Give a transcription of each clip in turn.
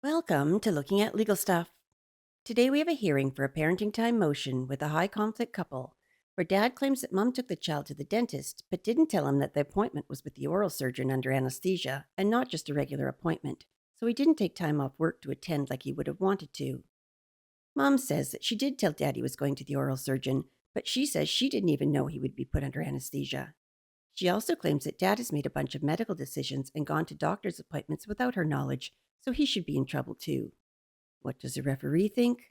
Welcome to Looking at Legal Stuff. Today we have a hearing for a parenting time motion with a high conflict couple where dad claims that mom took the child to the dentist but didn't tell him that the appointment was with the oral surgeon under anesthesia and not just a regular appointment, so he didn't take time off work to attend like he would have wanted to. Mom says that she did tell dad he was going to the oral surgeon, but she says she didn't even know he would be put under anesthesia. She also claims that dad has made a bunch of medical decisions and gone to doctor's appointments without her knowledge, so he should be in trouble too. What does the referee think?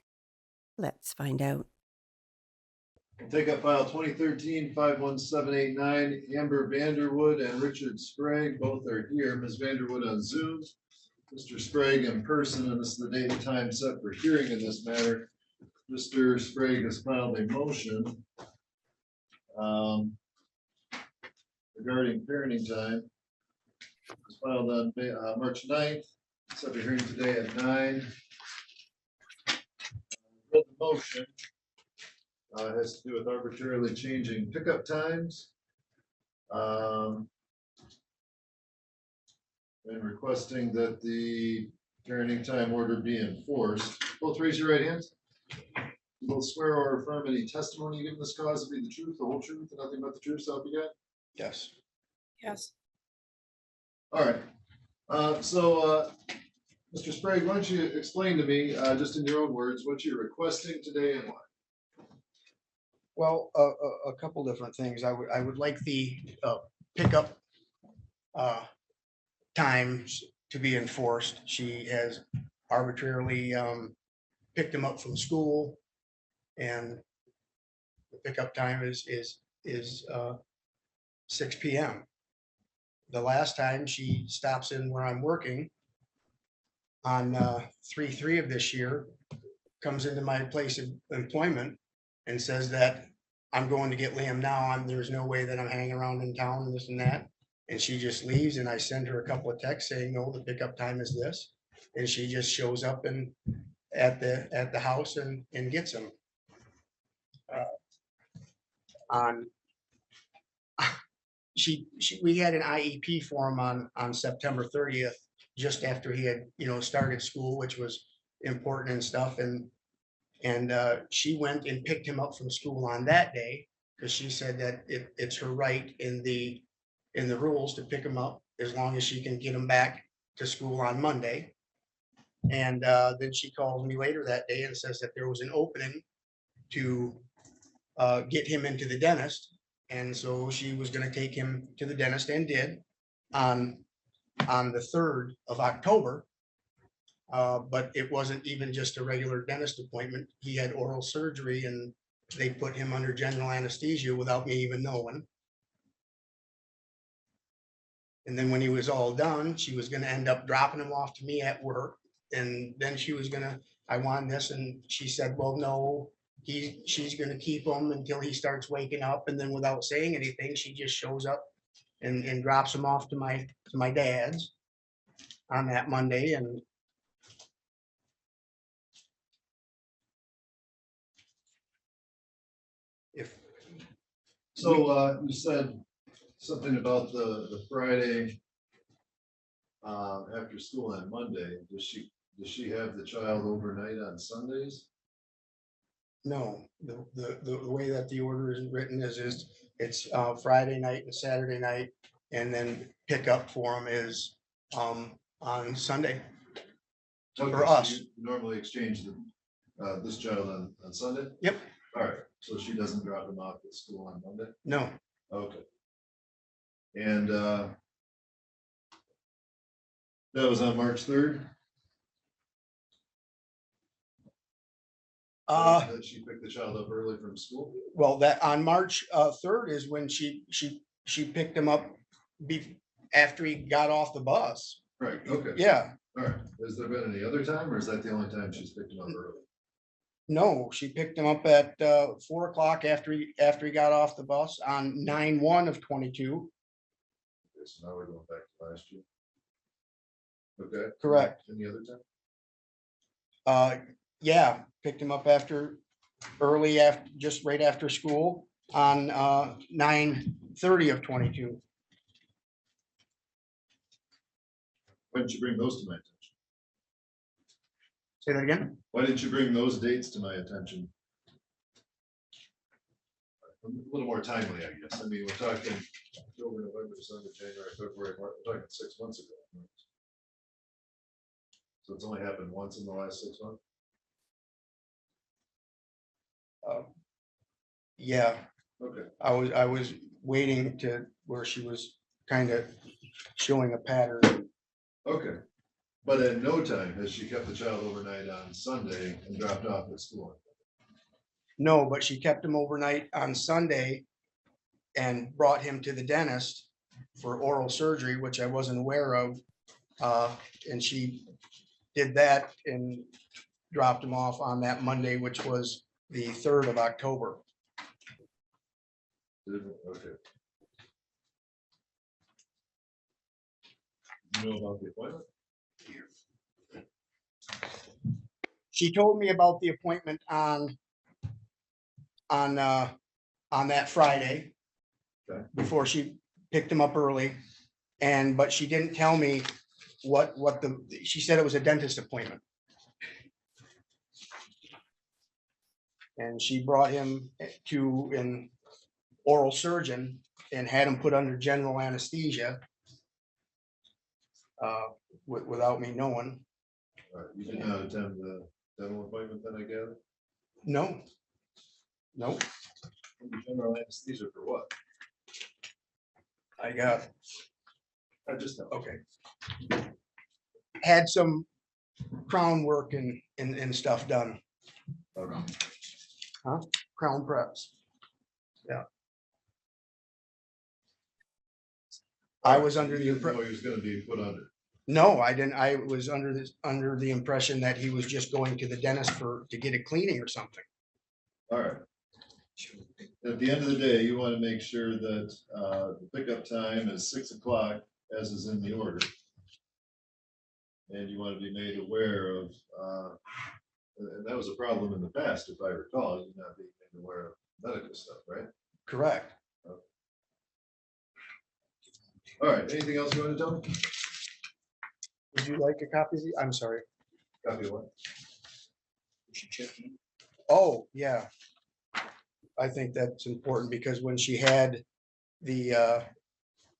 Let's find out. We'll take up file 2013-51789, Amber Vanderwood and Richard Sprague, both are here. Ms. Vanderwood on Zoom, Mr. Sprague in person, and this is the date and time set for hearing in this matter. Mr. Sprague has filed a motion regarding parenting time. It's filed on March 9th, set for hearing today at 9. The motion has to do with arbitrarily changing pickup times. And requesting that the parenting time order be enforced. Both raise your right hands. You both swear or affirm any testimony you give in this cause to be the truth, the whole truth, and nothing but the truth, so help you God? Yes. Yes. All right. Mr. Sprague, why don't you explain to me, just in your own words, what you're requesting today and why? Well, a couple different things. I would like the pickup times to be enforced. She has arbitrarily picked him up from school, and the pickup time is 6 p.m. The last time she stops in where I'm working on 3/3 of this year, comes into my place of employment and says that I'm going to get Liam now. There's no way that I'm hanging around in town and this and that. And she just leaves, and I send her a couple of texts saying, no, the pickup time is this. And she just shows up and at the house and gets him. We had an IEP for him on September 30th, just after he had, started school, which was important and stuff. And she went and picked him up from school on that day because she said that it's her right in the rules to pick him up as long as she can get him back to school on Monday. And then she calls me later that day and says that there was an opening to get him into the dentist. And so she was going to take him to the dentist, and did on the 3rd of October. But it wasn't even just a regular dentist appointment. He had oral surgery, and they put him under general anesthesia without me even knowing. And then when he was all done, she was going to end up dropping him off to me at work. And then she was going to, I want this. And she said, well, no, she's going to keep him until he starts waking up. And then without saying anything, she just shows up and drops him off to my dad's on that Monday. And You said something about the Friday after school on Monday. Does she have the child overnight on Sundays? No, the way that the order is written is it's Friday night and Saturday night, and then pick up for him is on Sunday. Okay, For so us. you normally exchange this child on Sunday? Yep. All right, so she doesn't drop him off at school on Monday? No, Okay. And that was on March 3rd? That she picked the child up early from school? well, that on March 3rd is when she picked him up after he got off the bus. Right, okay. Yeah, All right, has there been any other time, or is that the only time she's picked him up early? no, she picked him up at 4 o'clock after he got off the bus on 9/1 of 22. Okay, so now we're going back to last year. Okay. Correct. Any other time? Yeah, picked him up just right after school on 9/30 of 22. Why didn't you bring those to my attention? Say that again? Why didn't you bring those dates to my attention? A little more timely, I guess. I mean, we're talking October, November, December, January, February, March, we're talking 6 months ago. So it's only happened once in the last 6 months? Yeah, Okay, I was waiting to where she was kind of showing a pattern. okay. But at no time has she kept the child overnight on Sunday and dropped off at school? No, but she kept him overnight on Sunday and brought him to the dentist for oral surgery, which I wasn't aware of. And she did that and dropped him off on that Monday, which was the 3rd of October. Okay. You know about the appointment? She told me about the appointment on that Friday. Okay. Before she picked him up early. But she didn't tell me she said it was a dentist appointment. And she brought him to an oral surgeon and had him put under general anesthesia. Without me knowing. All right, you did not attend the dental appointment then, I gather? No. Nope. General anesthesia for what? I got, I just know. okay. Had some crown work and stuff done, Okay. crown preps. Yeah. I was under the You didn't impression. know he was gonna be put under. No, I didn't. I was under the impression that he was just going to the dentist to get a cleaning or something. All right. At the end of the day, you want to make sure that the pickup time is 6 o'clock, as is in the order. And you want to be made aware of, and that was a problem in the past, if I recall, you not being made aware of medical stuff, right? Correct. All right, anything else you want to tell me? Would you like a copy? I'm sorry. Copy of what? Oh, yeah. I think that's important because when she had the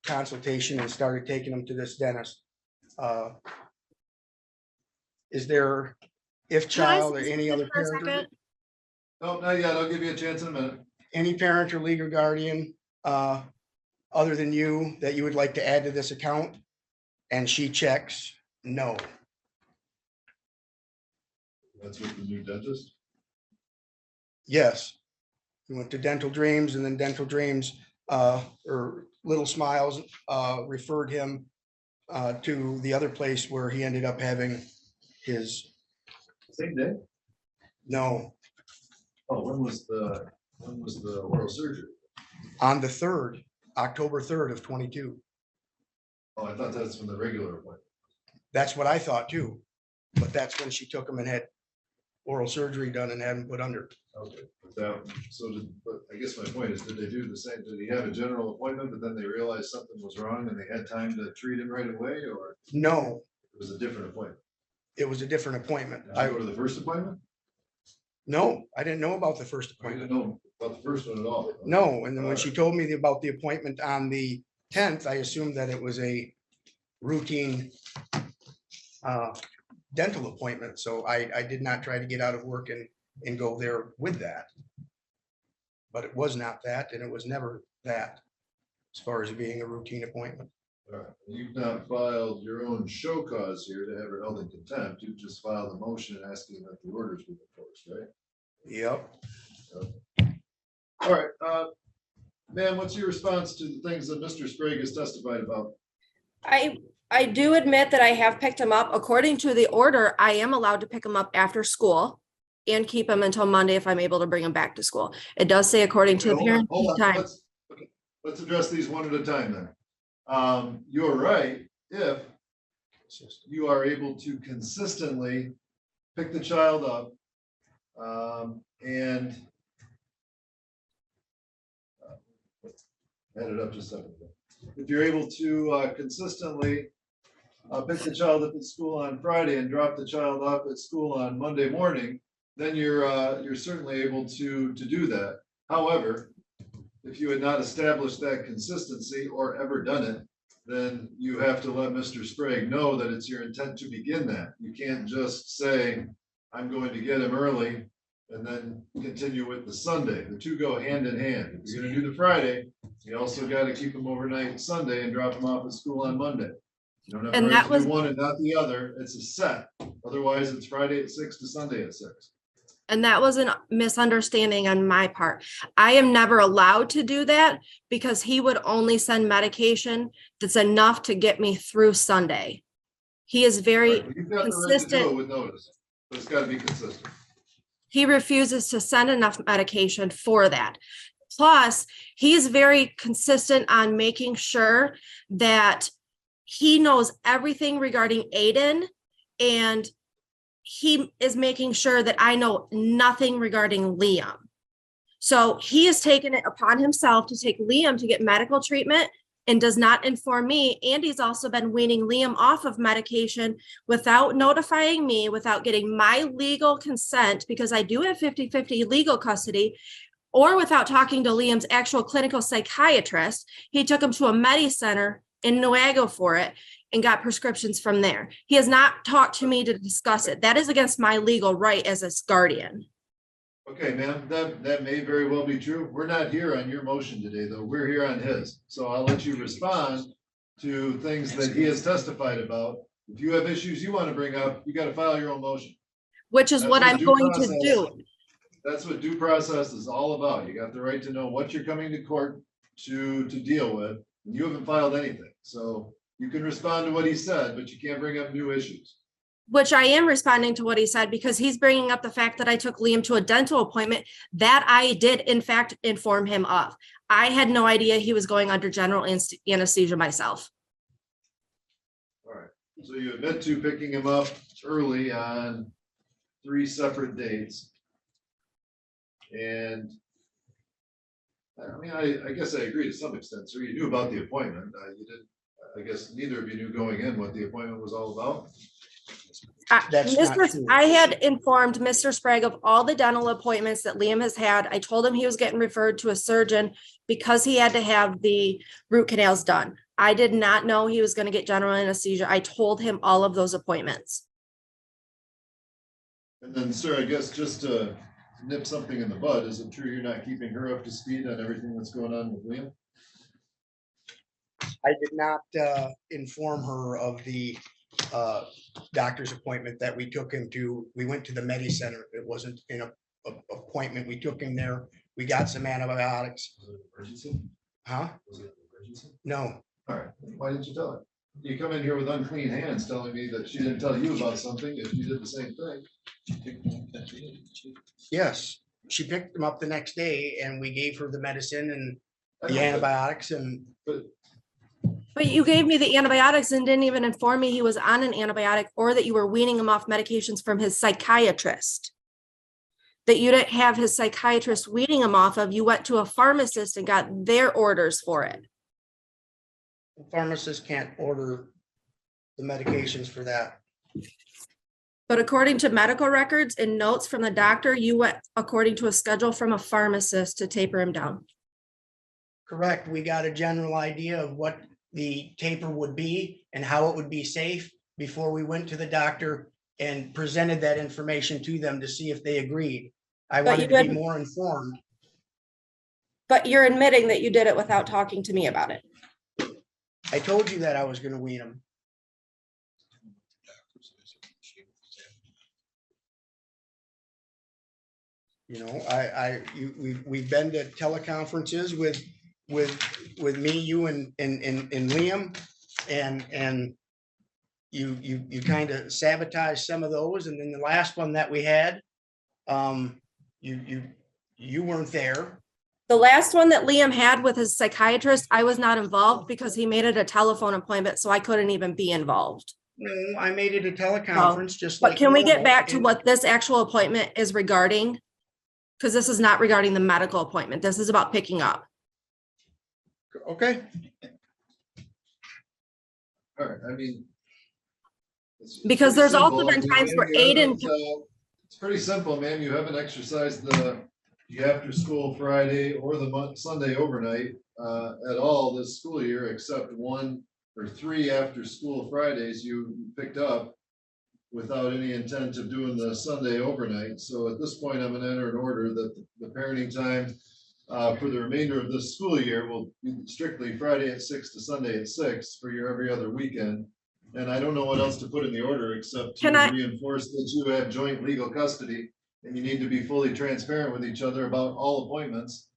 consultation and started taking him to this dentist, is there, if Can I child or say any something other for a parent, second? No, not yet. I'll give you a chance in a minute. any parent or legal guardian other than you that you would like to add to this account? And she checks no. That's with the new dentist. Yes. He went to Dental Dreams and then Dental Dreams or Little Smiles referred him to the other place where he ended up having his, Same day? no, Oh, when was the oral surgery? on the 3rd, October 3rd of 22. Oh, I thought that's when the regular appointment. That's what I thought too. But that's when she took him and had oral surgery done and had him put under. Okay, but I guess my point is, did they do the same? Did he have a general appointment, but then they realized something was wrong and they had time to treat him right away, or No, it was a different appointment? it was a different appointment. Did you go to the first appointment? No, I didn't know about the first I didn't appointment. know about the first one at all. No, and then when she told me about the appointment on the 10th, I assumed that it was a routine dental appointment. So I did not try to get out of work and go there with that. But it was not that, and it was never that, as far as it being a routine appointment. All right. You've not filed your own show cause here to have her held in contempt. You just filed a motion asking that the orders be enforced, right? Yep. All right, ma'am, what's your response to the things that Mr. Sprague has testified about? I do admit that I have picked him up. According to the order, I am allowed to pick him up after school and keep him until Monday if I'm able to bring him back to school. It does say according to the Okay, hold on, parenting time. Let's address these one at a time then. You're right, if you are able to consistently pick the child up and add it up just a second. If you're able to consistently pick the child up at school on Friday and drop the child off at school on Monday morning, then you're certainly able to do that. However, if you had not established that consistency or ever done it, then you have to let Mr. Sprague know that it's your intent to begin that. You can't just say, I'm going to get him early and then continue with the Sunday. The two go hand in hand. If you're gonna do the Friday, you also gotta keep him overnight Sunday and drop him off at school on Monday. You don't have the And right that to was, do one and not the other. It's a set. Otherwise, it's Friday at 6 to Sunday at 6. and that was a misunderstanding on my part. I am never allowed to do that because he would only send medication that's enough to get me through Sunday. He is very Right, but you've got the right to do it consistent. with notice, but it's gotta be consistent. He refuses to send enough medication for that. Plus, he is very consistent on making sure that he knows everything regarding Aiden, and he is making sure that I know nothing regarding Liam. So he has taken it upon himself to take Liam to get medical treatment and does not inform me. And he's also been weaning Liam off of medication without notifying me, without getting my legal consent, because I do have 50-50 legal custody, or without talking to Liam's actual clinical psychiatrist. He took him to a Medi Center in Nuevo for it and got prescriptions from there. He has not talked to me to discuss it. That is against my legal right as a guardian. Okay, ma'am, that may very well be true. We're not here on your motion today, though. We're here on his. So I'll let you respond to things that he has testified about. If you have issues you want to bring up, you got to file your own motion. Which is That's what I'm due going to process- do. That's what due process is all about. You got the right to know what you're coming to court to deal with. You haven't filed anything, so you can respond to what he said, but you can't bring up new issues. Which I am responding to what he said, because he's bringing up the fact that I took Liam to a dental appointment that I did in fact inform him of. I had no idea he was going under general anesthesia myself. All right, so you admit to picking him up early on 3 separate dates. And I mean, I guess I agree to some extent. So you knew about the appointment. You didn't, I guess neither of you knew going in what the appointment was all about. That's not true. I had informed Mr. Sprague of all the dental appointments that Liam has had. I told him he was getting referred to a surgeon because he had to have the root canals done. I did not know he was going to get general anesthesia. I told him all of those appointments. And then, sir, I guess just to nip something in the bud, is it true you're not keeping her up to speed on everything that's going on with Liam? I did not inform her of the doctor's appointment that we took him to. We went to the Medi Center. It wasn't in a appointment. We took him there. We got some antibiotics. Was it an emergency? Huh? Was it an emergency? No, All right, why didn't you tell her? You come in here with unclean hands telling me that she didn't tell you about something if you did the same thing. yes. She picked him up the next day and we gave her the medicine and I the know, antibiotics and But you gave me the antibiotics and didn't even inform me he was on an antibiotic, or that you were weaning him off medications from his psychiatrist. That you didn't have his psychiatrist weaning him off of. You went to a pharmacist and got their orders for it. the pharmacist can't order the medications for that. But according to medical records and notes from the doctor, you went according to a schedule from a pharmacist to taper him down. Correct. We got a general idea of what the taper would be and how it would be safe before we went to the doctor and presented that information to them to see if they agreed. I But wanted you to be didn't. more informed. But you're admitting that you did it without talking to me about it. I told you that I was gonna wean them. You know, we've been to teleconferences with me, you and Liam, and you kind of sabotaged some of those, and then the last one that we had, you weren't there. The last one that Liam had with his psychiatrist, I was not involved because he made it a telephone appointment, so I couldn't even be involved. No, I made it a teleconference, just But like. can we get normal, back to and- what this actual appointment is regarding? Because this is not regarding the medical appointment. This is about picking up. Okay, All right, I mean, It's Because pretty there's also simple. I been mean, times ma'am, where you Aiden, haven't, it's pretty simple, ma'am. You haven't exercised the after school Friday or the Sunday overnight at all this school year, except 1 or 3 after school Fridays you picked up without any intent of doing the Sunday overnight. So at this point, I'm gonna enter an order that the parenting time for the remainder of this school year will be strictly Friday at 6 to Sunday at 6 for your every other weekend. And I don't know what else to put in the order except to Can I- reinforce that you have joint legal custody and you need to be fully transparent with each other about all appointments.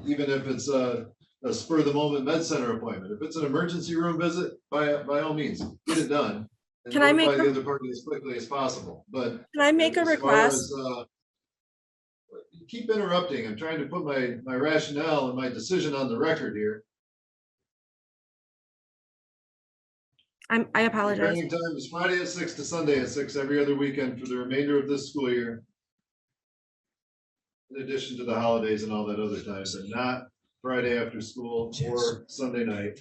Even if it's a spur of the moment med center appointment. If it's an emergency room visit, by all means, get it done. And Can I make notify a- the other party as quickly as possible, but. can I make a as far request? as, you keep interrupting. I'm trying to put my rationale and my decision on the record here. I apologize. Parenting time is Friday at 6 to Sunday at 6 every other weekend for the remainder of this school year. In addition to the holidays and all that other times, and not Friday after school or Sunday night.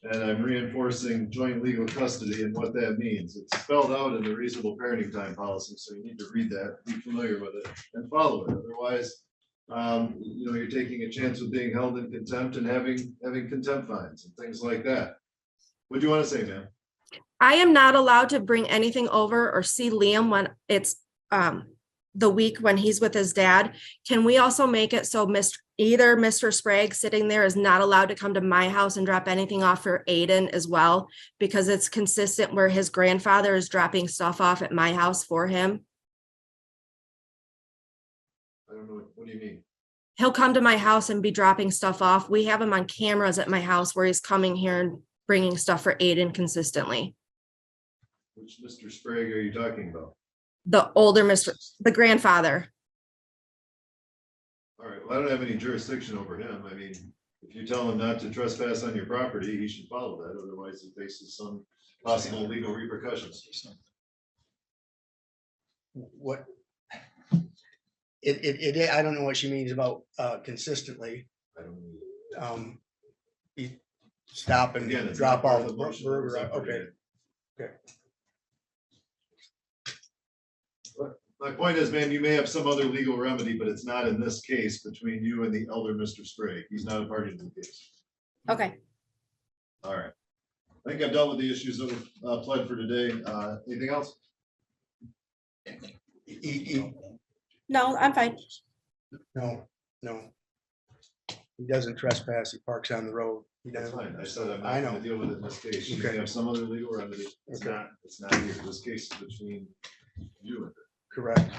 And I'm reinforcing joint legal custody and what that means. It's spelled out in the reasonable parenting time policy, so you need to read that, be familiar with it and follow it. Otherwise, you're taking a chance of being held in contempt and having contempt fines and things like that. What do you want to say, ma'am? I am not allowed to bring anything over or see Liam when it's the week when he's with his dad. Can we also make it so either Mr. Sprague sitting there is not allowed to come to my house and drop anything off for Aiden as well? Because it's consistent where his grandfather is dropping stuff off at my house for him. I don't know, what do you mean? He'll come to my house and be dropping stuff off. We have him on cameras at my house where he's coming here and bringing stuff for Aiden consistently. Which Mr. Sprague are you talking about? The grandfather. All right, well, I don't have any jurisdiction over him. I mean, if you tell him not to trespass on your property, he should follow that. Otherwise, he faces some possible legal repercussions. What? I don't know what she means about consistently. I don't know. You stop and Again, it's drop not part off of a the motion that was burger. offered Okay. yet. My point is, ma'am, you may have some other legal remedy, but it's not in this case between you and the elder Mr. Sprague. He's not a party to the case. Okay. All right. I think I've dealt with the issues that were pled for today. Anything else? No, I'm fine. No. He doesn't trespass. He parks on the road. He That's doesn't. fine. I said I'm I not know. gonna deal with it in this case. You Okay. may have some other legal remedy. It's Okay. not here. This case is between you and her. Correct.